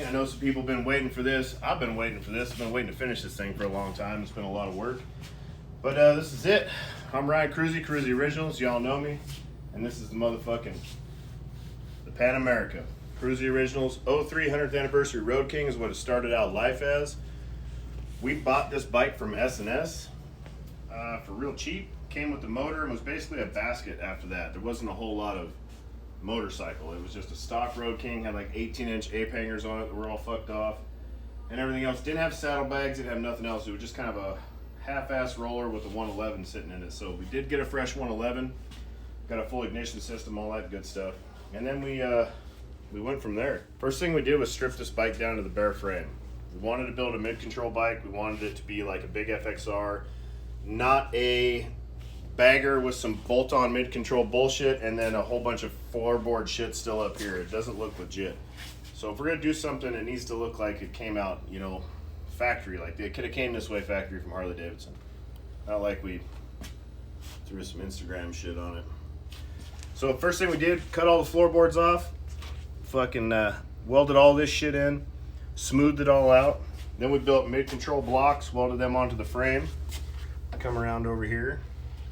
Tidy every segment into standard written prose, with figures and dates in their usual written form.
I know some people have been waiting for this. I've been waiting for this. I've been waiting to finish this thing for a long time. It's been a lot of work. But this is it. I'm Ryan Kruesi Originals. Y'all know me. And this is the motherfucking the Pan America. Kruesi Originals 03 100th Anniversary Road King is what it started out life as. We bought this bike from S&S for real cheap. Came with the motor and was basically a basket after that. There wasn't a whole lot of motorcycle. It was just a stock Road King, had like 18-inch ape hangers on it that were all fucked off. And everything else. Didn't have saddlebags, didn't have nothing else. It was just kind of a half-ass roller with a 111 sitting in it. So we did get a fresh 111. Got a full ignition system, all that good stuff. And then we went from there. First thing we did was strip this bike down to the bare frame. We wanted to build a mid-control bike. We wanted it to be like a big FXR, not a bagger with some bolt-on mid-control bullshit and then a whole bunch of floorboard shit still up here. It doesn't look legit. So if we're gonna do something, it needs to look like it came out, you know, factory. Like it could have came this way factory from Harley Davidson. Not like we threw some Instagram shit on it. So first thing we did, cut all the floorboards off, fucking welded all this shit in, smoothed it all out. Then we built mid-control blocks, welded them onto the frame. Come around over here.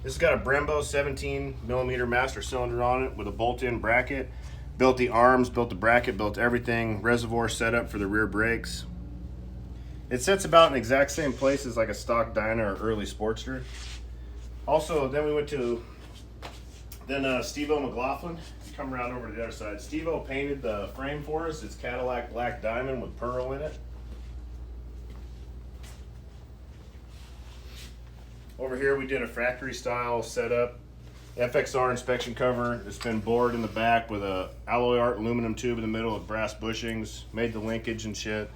This has got a Brembo 17mm master cylinder on it with a bolt-in bracket. Built the arms, built the bracket, built everything. Reservoir setup for the rear brakes. It sits about in the exact same place as like a stock Dyna or early Sportster. Also, then we went to Steve-O McLaughlin. Come around over to the other side. Steve-O painted the frame for us. It's Cadillac Black Diamond with pearl in it. Over here we did a factory style setup. Fxr Inspection cover. It's been bored in the back with a alloy art aluminum tube in the middle with brass bushings. Made the linkage and shit.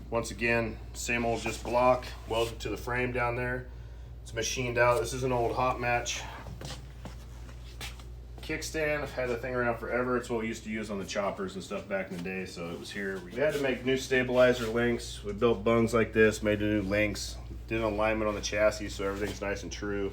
Once again, same old just block. Welded to the frame down there. It's machined out. This is an old hot match kickstand. I've had the thing around forever. It's what we used to use on the choppers and stuff back in the day, so it was here. We had to make new stabilizer links. We built bungs like this, made the new links. Did an alignment on the chassis so everything's nice and true.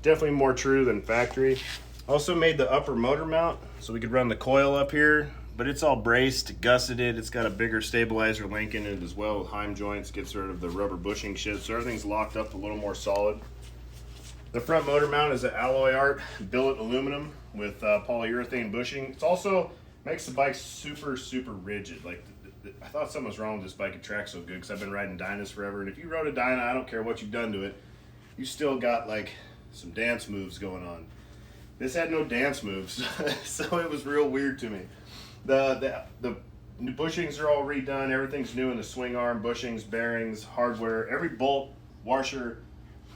Definitely more true than factory. Also made the upper motor mount so we could run the coil up here, but it's all braced, gusseted. It's got a bigger stabilizer link in it as well with Heim joints, gets rid of the rubber bushing shit, so everything's locked up a little more solid. The front motor mount is an alloy art billet aluminum with polyurethane bushing. It's also makes the bike super, super rigid. Like I thought something was wrong with this bike. It tracks so good because I've been riding Dynas forever. And if you rode a Dyna, I don't care what you've done to it, you still got like some dance moves going on. This had no dance moves, so it was real weird to me. The bushings are all redone. Everything's new in the swing arm, bushings, bearings, hardware. Every bolt, washer,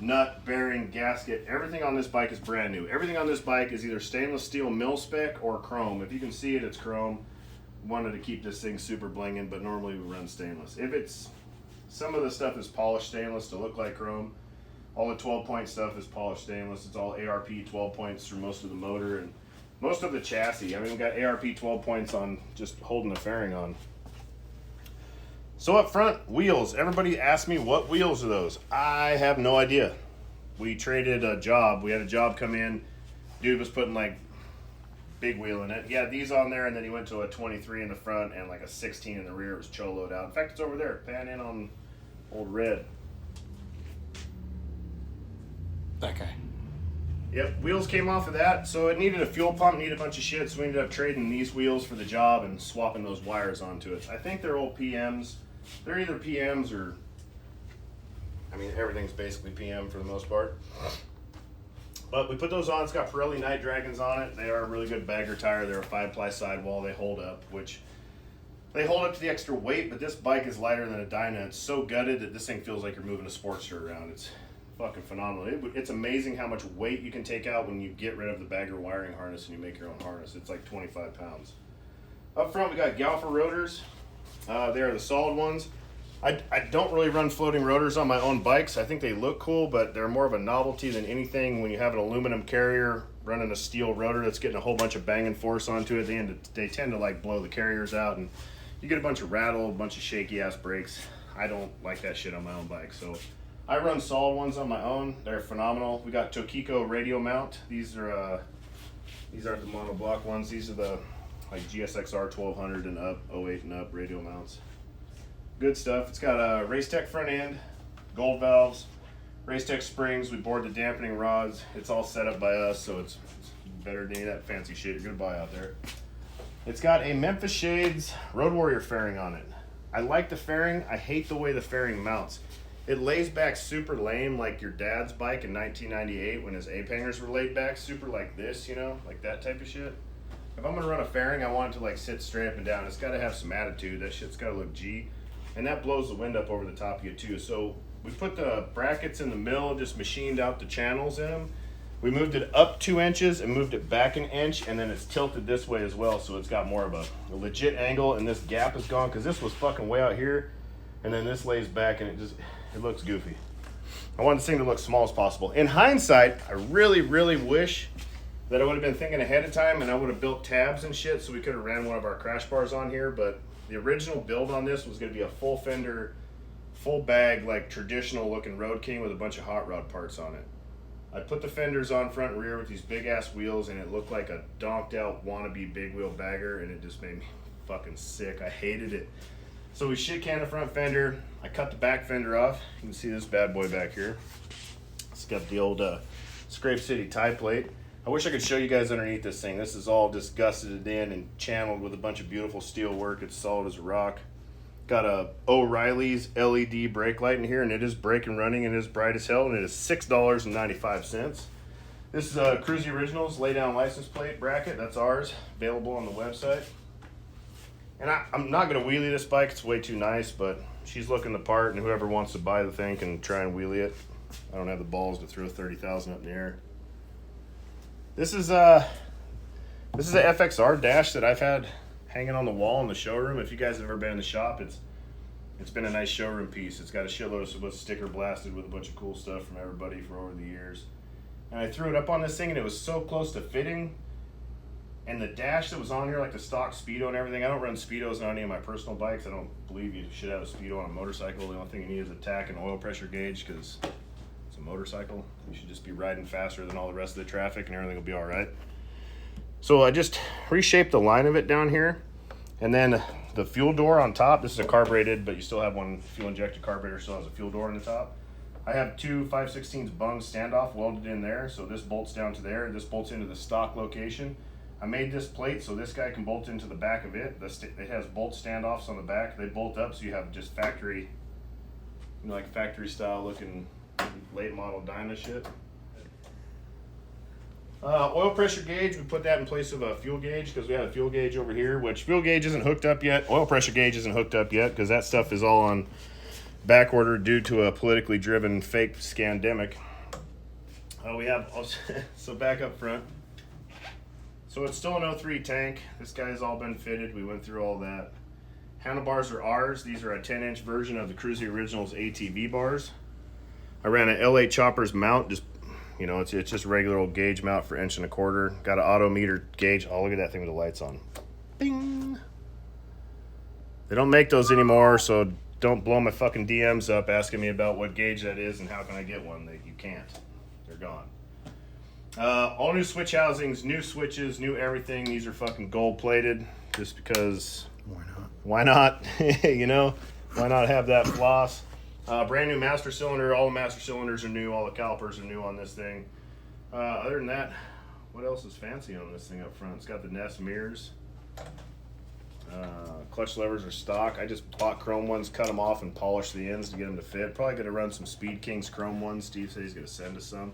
nut, bearing, gasket, everything on this bike is brand new. Everything on this bike is either stainless steel mil spec or chrome. If you can see it, it's chrome. Wanted to keep this thing super blinging, but normally we run stainless. If it's, some of the stuff is polished stainless to look like chrome. All the 12-point stuff is polished stainless. It's all ARP 12 points through most of the motor and most of the chassis. I mean, we got ARP 12 points on just holding the fairing on. So up front, wheels. Everybody asked me, what wheels are those? I have no idea. We traded a job. We had a job come in. Dude was putting like big wheel in it. He had these on there, and then he went to a 23 in the front and like a 16 in the rear. It was choloed out. In fact, it's over there. Pan in on old red. That guy. Yep, wheels came off of that. So it needed a fuel pump, needed a bunch of shit. So we ended up trading these wheels for the job and swapping those wires onto it. I think they're old PMs. They're either PMs or, I mean, everything's basically PM for the most part. But we put those on. It's got Pirelli Night Dragons on it. They are a really good bagger tire. They're a 5-ply sidewall. They hold up, which they hold up to the extra weight, but this bike is lighter than a Dyna. It's so gutted that this thing feels like you're moving a Sportster around. It's fucking phenomenal. It's amazing how much weight you can take out when you get rid of the bagger wiring harness and you make your own harness. It's like 25 pounds. Up front, we got Galfa rotors. They are the solid ones. I don't really run floating rotors on my own bikes. I think they look cool, but they're more of a novelty than anything. When you have an aluminum carrier running a steel rotor that's getting a whole bunch of banging force onto it, they tend to like blow the carriers out, and you get a bunch of rattle, a bunch of shaky ass brakes. I don't like that shit on my own bike, so I run solid ones on my own. They're phenomenal. We got Tokiko radio mount. These are the monoblock ones. These are the like GSXR 1200 and up, 08 and up radial mounts. Good stuff. It's got a Racetech front end, gold valves, Racetech springs. We bored the dampening rods. It's all set up by us, so it's better than any of that fancy shit you're gonna buy out there. It's got a Memphis Shades Road Warrior fairing on it. I like the fairing. I hate the way the fairing mounts. It lays back super lame, like your dad's bike in 1998 when his ape hangers were laid back super like this, you know, like that type of shit. If I'm gonna run a fairing, I want it to like sit straight up and down. It's gotta have some attitude. That shit's gotta look G. And that blows the wind up over the top of you too. So we put the brackets in the mill, just machined out the channels in them. We moved it up 2 inches and moved it back 1 inch, and then it's tilted this way as well, so it's got more of a legit angle, and this gap is gone because this was fucking way out here, and then this lays back and it looks goofy. I wanted this thing to look small as possible. In hindsight, I really, really wish that I would have been thinking ahead of time and I would have built tabs and shit so we could have ran one of our crash bars on here, but the original build on this was going to be a full fender, full bag, like traditional looking Road King with a bunch of hot rod parts on it. I put the fenders on front and rear with these big ass wheels, and it looked like a donked out wannabe big wheel bagger, and it just made me fucking sick. I hated it. So we shit canned the front fender. I cut the back fender off. You can see this bad boy back here. It's got the old Scrape City tie plate. I wish I could show you guys underneath this thing. This is all just gusseted in and channeled with a bunch of beautiful steel work. It's solid as a rock. Got a O'Reilly's LED brake light in here, and it is brake and running, and it is bright as hell, and it is $6.95. This is a Kruesi Originals lay down license plate bracket. That's ours, available on the website. And I'm not going to wheelie this bike. It's way too nice, but she's looking the part, and whoever wants to buy the thing can try and wheelie it. I don't have the balls to throw 30,000 up in the air. This is a Fxr Dash that I've had hanging on the wall in the showroom. If you guys have ever been in the shop, it's been a nice showroom piece. It's got a shitload of sticker blasted with a bunch of cool stuff from everybody for over the years. And I threw it up on this thing, and it was so close to fitting. And the dash that was on here, like the stock Speedo and everything, I don't run Speedos on any of my personal bikes. I don't believe you should have a Speedo on a motorcycle. The only thing you need is a tack and oil pressure gauge, because it's a motorcycle. You should just be riding faster than all the rest of the traffic, and everything will be all right. So I just reshaped the line of it down here, and then the fuel door on top. This is a carbureted, but you still have one fuel injected carburetor, still has a fuel door on the top. I have two 5/16 bung standoff welded in there, so this bolts down to there. This bolts into the stock location. I made this plate so this guy can bolt into the back of it. It has bolt standoffs on the back. They bolt up, so you have just factory, like factory style looking late model Dyna shit. Oil pressure gauge, we put that in place of a fuel gauge because we have a fuel gauge over here, which fuel gauge isn't hooked up yet. Oil pressure gauge isn't hooked up yet because that stuff is all on back order due to a politically driven fake scandemic. We have, so back up front. So it's still an 03 tank. This guy's all been fitted. We went through all that. Handlebars are ours. These are a 10-inch version of the Kruesi Originals ATV bars. I ran an LA Choppers mount, just, you know, it's just a regular old gauge mount for 1.25 inch. Got an auto meter gauge. Oh, look at that thing with the lights on. Bing! They don't make those anymore, so don't blow my fucking DMs up asking me about what gauge that is and how can I get one. You can't. They're gone. All new switch housings, new switches, new everything. These are fucking gold plated just because. Why not? Why not? You know, why not have that floss? Brand new master cylinder. All the master cylinders are new. All the calipers are new on this thing. Other than that, what else is fancy on this thing up front? It's got the Nest mirrors. Clutch levers are stock. I just bought chrome ones, cut them off, and polished the ends to get them to fit. Probably going to run some Speed Kings chrome ones. Steve said he's going to send us some.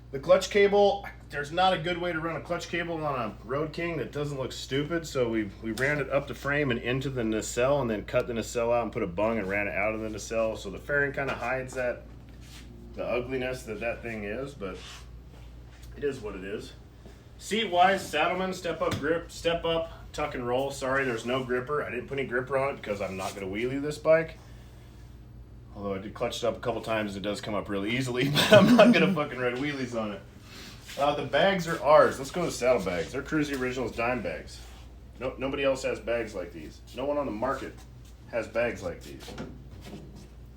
The clutch cable, there's not a good way to run a clutch cable on a Road King that doesn't look stupid, so we ran it up the frame and into the nacelle and then cut the nacelle out and put a bung and ran it out of the nacelle, so the fairing kind of hides the ugliness that thing is, but it is what it is. Seat-wise, Saddleman, step up grip, step up, tuck and roll. Sorry, there's no gripper. I didn't put any gripper on it because I'm not going to wheelie this bike. Although I did clutch it up a couple times, it does come up really easily, but I'm not going to fucking ride wheelies on it. The bags are ours. Let's go to the Saddlebags. They're Kruesi Originals dime bags. Nobody else has bags like these. No one on the market has bags like these.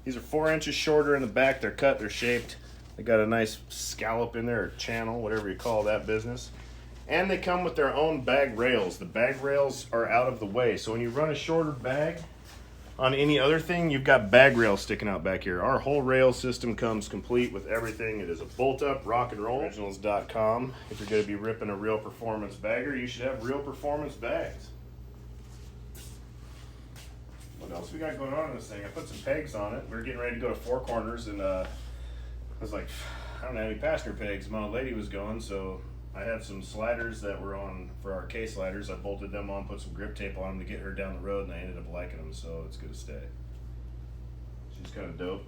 These are 4 inches shorter in the back. They're cut, they're shaped. They got a nice scallop in there, or channel, whatever you call that business. And they come with their own bag rails. The bag rails are out of the way. So when you run a shorter bag on any other thing, you've got bag rails sticking out back here. Our whole rail system comes complete with everything. It is a bolt-up rock and roll. Originals.com. If you're going to be ripping a real performance bagger, you should have real performance bags. What else we got going on in this thing? I put some pegs on it. We were getting ready to go to Four Corners, and I was like, I don't have any passenger pegs. My old lady was going, so I had some sliders that were on for our K sliders. I bolted them on, put some grip tape on them to get her down the road, and I ended up liking them, so it's gonna stay. She's kind of dope.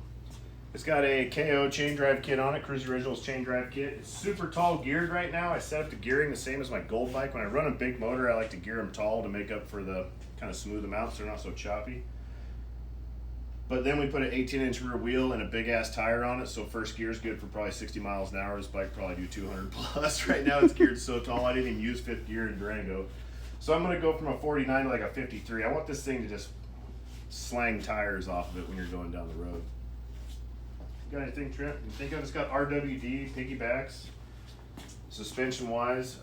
It's got a KO chain drive kit on it, Kruesi Originals chain drive kit. It's super tall geared right now. I set up the gearing the same as my Gold bike. When I run a big motor, I like to gear them tall to make up for the kind of smooth them out so they're not so choppy. But then we put an 18-inch rear wheel and a big-ass tire on it, so first gear is good for probably 60 miles an hour. This bike probably do 200 plus. Right now it's geared so tall, I didn't even use fifth gear in Durango. So I'm going to go from a 49 to like a 53. I want this thing to just slang tires off of it when you're going down the road. Got anything, Trent? You think of? It's got RWD piggybacks, suspension-wise.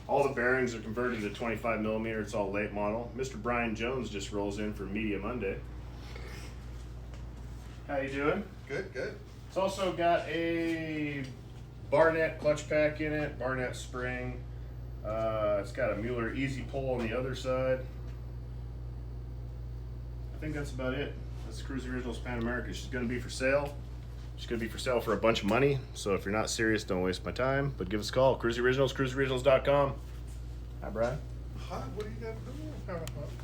All the bearings are converted to 25 millimeter. It's all late model. Mr. Brian Jones just rolls in for Media Monday. How you doing? Good, good. It's also got a Barnett clutch pack in it, Barnett spring. It's got a Mueller Easy Pull on the other side. I think that's about it. That's Kruesi Originals Pan America. She's going to be for sale. She's going to be for sale for a bunch of money, so if you're not serious, don't waste my time, but give us a call. Kruesi Originals, KruesiOriginals.com. Hi, Brian. Hi, what do you got to do?